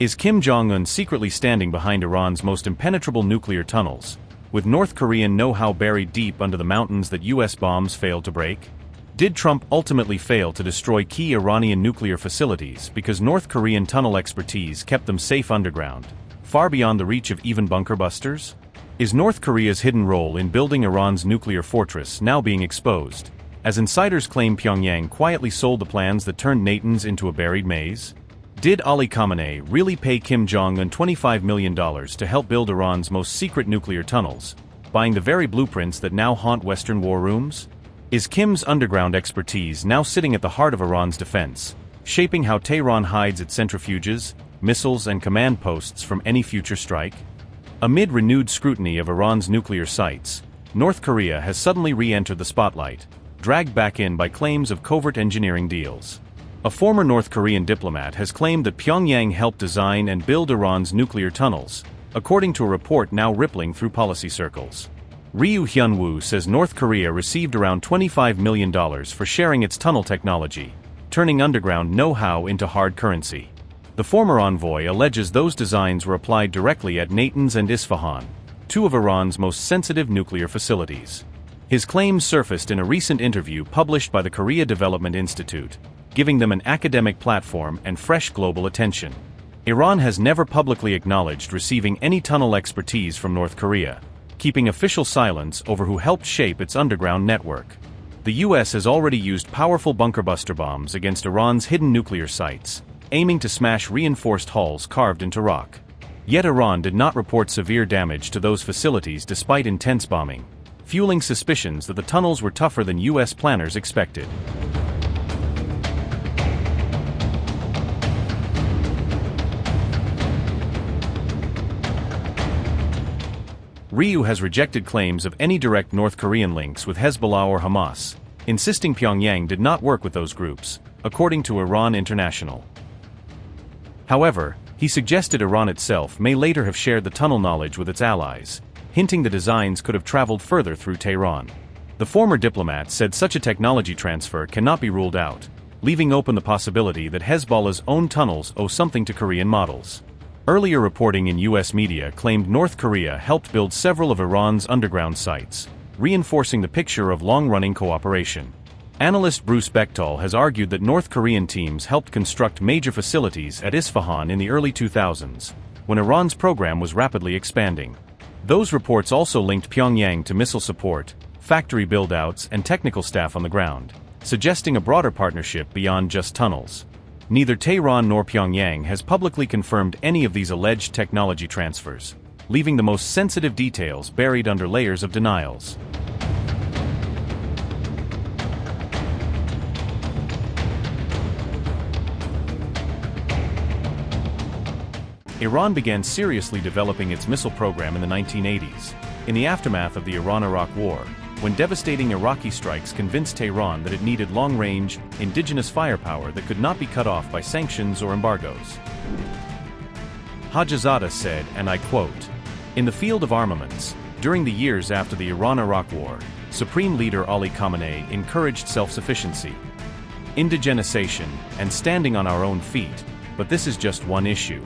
Is Kim Jong-un secretly standing behind Iran's most impenetrable nuclear tunnels, with North Korean know-how buried deep under the mountains that US bombs failed to break? Did Trump ultimately fail to destroy key Iranian nuclear facilities because North Korean tunnel expertise kept them safe underground, far beyond the reach of even bunker busters? Is North Korea's hidden role in building Iran's nuclear fortress now being exposed, as insiders claim Pyongyang quietly sold the plans that turned Natanz into a buried maze? Did Ali Khamenei really pay Kim Jong-un $25 million to help build Iran's most secret nuclear tunnels, buying the very blueprints that now haunt Western war rooms? Is Kim's underground expertise now sitting at the heart of Iran's defense, shaping how Tehran hides its centrifuges, missiles and command posts from any future strike? Amid renewed scrutiny of Iran's nuclear sites, North Korea has suddenly re-entered the spotlight, dragged back in by claims of covert engineering deals. A former North Korean diplomat has claimed that Pyongyang helped design and build Iran's nuclear tunnels, according to a report now rippling through policy circles. Ryu Hyun-woo says North Korea received around $25 million for sharing its tunnel technology, turning underground know-how into hard currency. The former envoy alleges those designs were applied directly at Natanz and Isfahan, two of Iran's most sensitive nuclear facilities. His claims surfaced in a recent interview published by the Korea Development Institute, giving them an academic platform and fresh global attention. Iran has never publicly acknowledged receiving any tunnel expertise from North Korea, keeping official silence over who helped shape its underground network. The US has already used powerful bunker-buster bombs against Iran's hidden nuclear sites, aiming to smash reinforced hulls carved into rock. Yet Iran did not report severe damage to those facilities despite intense bombing, fueling suspicions that the tunnels were tougher than US planners expected. Ryu has rejected claims of any direct North Korean links with Hezbollah or Hamas, insisting Pyongyang did not work with those groups, according to Iran International. However, he suggested Iran itself may later have shared the tunnel knowledge with its allies, hinting the designs could have traveled further through Tehran. The former diplomat said such a technology transfer cannot be ruled out, leaving open the possibility that Hezbollah's own tunnels owe something to Korean models. Earlier reporting in US media claimed North Korea helped build several of Iran's underground sites, reinforcing the picture of long-running cooperation. Analyst Bruce Bechtel has argued that North Korean teams helped construct major facilities at Isfahan in the early 2000s, when Iran's program was rapidly expanding. Those reports also linked Pyongyang to missile support, factory build-outs and technical staff on the ground, suggesting a broader partnership beyond just tunnels. Neither Tehran nor Pyongyang has publicly confirmed any of these alleged technology transfers, leaving the most sensitive details buried under layers of denials. Iran began seriously developing its missile program in the 1980s, in the aftermath of the Iran-Iraq War, when devastating Iraqi strikes convinced Tehran that it needed long-range, indigenous firepower that could not be cut off by sanctions or embargoes. Hajizadeh said, and I quote, "In the field of armaments, during the years after the Iran-Iraq War, Supreme Leader Ali Khamenei encouraged self-sufficiency, indigenization, and standing on our own feet, but this is just one issue.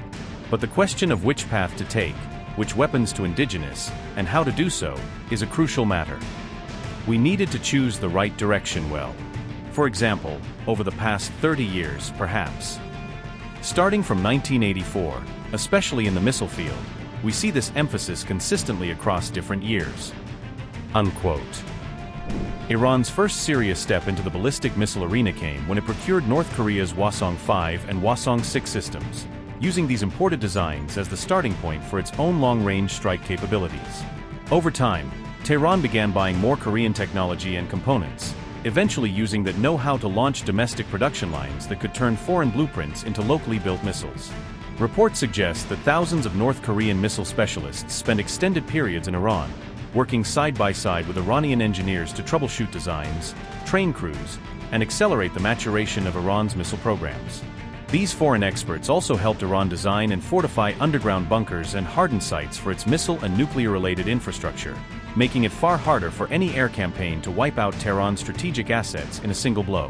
But the question of which path to take, which weapons to indigenize, and how to do so, is a crucial matter. We needed to choose the right direction well. For example, over the past 30 years, perhaps. Starting from 1984, especially in the missile field, we see this emphasis consistently across different years." Unquote. Iran's first serious step into the ballistic missile arena came when it procured North Korea's Hwasong-5 and Hwasong-6 systems, using these imported designs as the starting point for its own long-range strike capabilities. Over time, Tehran began buying more Korean technology and components, eventually using that know-how to launch domestic production lines that could turn foreign blueprints into locally built missiles. Reports suggest that thousands of North Korean missile specialists spend extended periods in Iran, working side by side with Iranian engineers to troubleshoot designs, train crews, and accelerate the maturation of Iran's missile programs. These foreign experts also helped Iran design and fortify underground bunkers and hardened sites for its missile and nuclear-related infrastructure, making it far harder for any air campaign to wipe out Tehran's strategic assets in a single blow.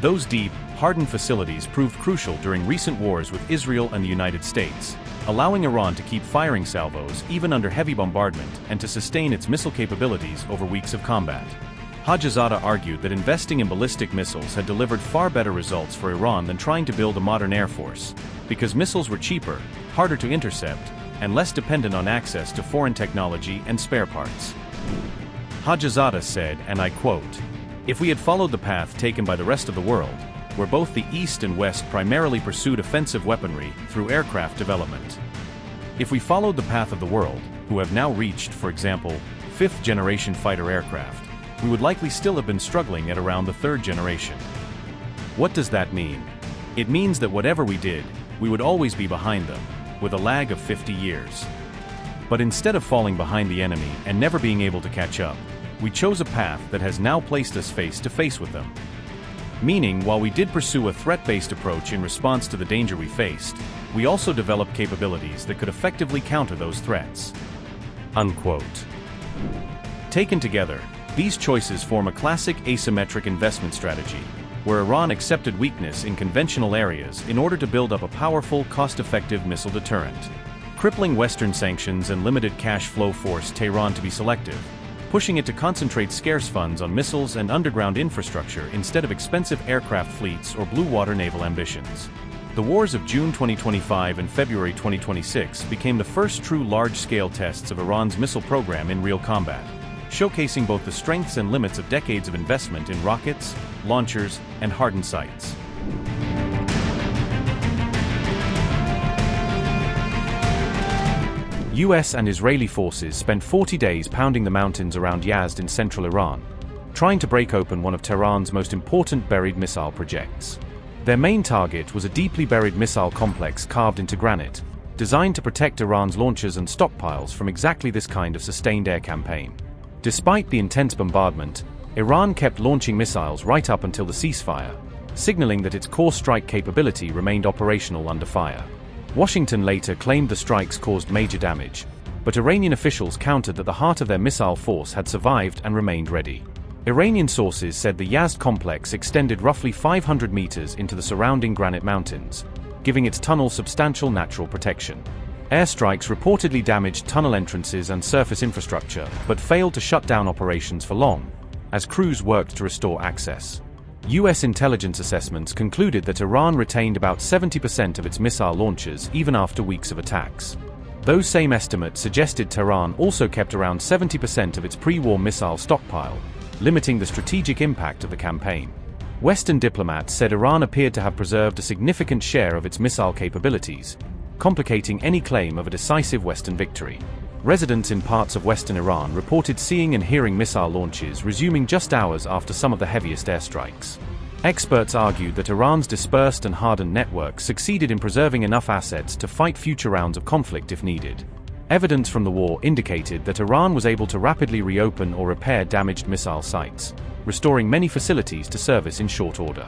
Those deep, hardened facilities proved crucial during recent wars with Israel and the United States, allowing Iran to keep firing salvos even under heavy bombardment and to sustain its missile capabilities over weeks of combat. Hajizadeh argued that investing in ballistic missiles had delivered far better results for Iran than trying to build a modern air force, because missiles were cheaper, harder to intercept, and less dependent on access to foreign technology and spare parts. Hajizadeh said, and I quote, "If we had followed the path taken by the rest of the world, where both the East and West primarily pursued offensive weaponry through aircraft development. If we followed the path of the world, who have now reached, for example, fifth-generation fighter aircraft, we would likely still have been struggling at around the third generation." What does that mean? It means that whatever we did, we would always be behind them, with a lag of 50 years. But instead of falling behind the enemy and never being able to catch up, we chose a path that has now placed us face to face with them. Meaning, while we did pursue a threat-based approach in response to the danger we faced, we also developed capabilities that could effectively counter those threats. Unquote. Taken together, these choices form a classic asymmetric investment strategy, where Iran accepted weakness in conventional areas in order to build up a powerful, cost-effective missile deterrent. Crippling Western sanctions and limited cash flow forced Tehran to be selective, pushing it to concentrate scarce funds on missiles and underground infrastructure instead of expensive aircraft fleets or blue-water naval ambitions. The wars of June 2025 and February 2026 became the first true large-scale tests of Iran's missile program in real combat, showcasing both the strengths and limits of decades of investment in rockets, launchers, and hardened sites. US and Israeli forces spent 40 days pounding the mountains around Yazd in central Iran, trying to break open one of Tehran's most important buried missile projects. Their main target was a deeply buried missile complex carved into granite, designed to protect Iran's launchers and stockpiles from exactly this kind of sustained air campaign. Despite the intense bombardment, Iran kept launching missiles right up until the ceasefire, signaling that its core strike capability remained operational under fire. Washington later claimed the strikes caused major damage, but Iranian officials countered that the heart of their missile force had survived and remained ready. Iranian sources said the Yazd complex extended roughly 500 meters into the surrounding granite mountains, giving its tunnel substantial natural protection. Airstrikes reportedly damaged tunnel entrances and surface infrastructure, but failed to shut down operations for long, as crews worked to restore access. US intelligence assessments concluded that Iran retained about 70% of its missile launchers even after weeks of attacks. Those same estimates suggested Tehran also kept around 70% of its pre-war missile stockpile, limiting the strategic impact of the campaign. Western diplomats said Iran appeared to have preserved a significant share of its missile capabilities, complicating any claim of a decisive Western victory. Residents in parts of western Iran reported seeing and hearing missile launches resuming just hours after some of the heaviest airstrikes. Experts argued that Iran's dispersed and hardened network succeeded in preserving enough assets to fight future rounds of conflict if needed. Evidence from the war indicated that Iran was able to rapidly reopen or repair damaged missile sites, restoring many facilities to service in short order.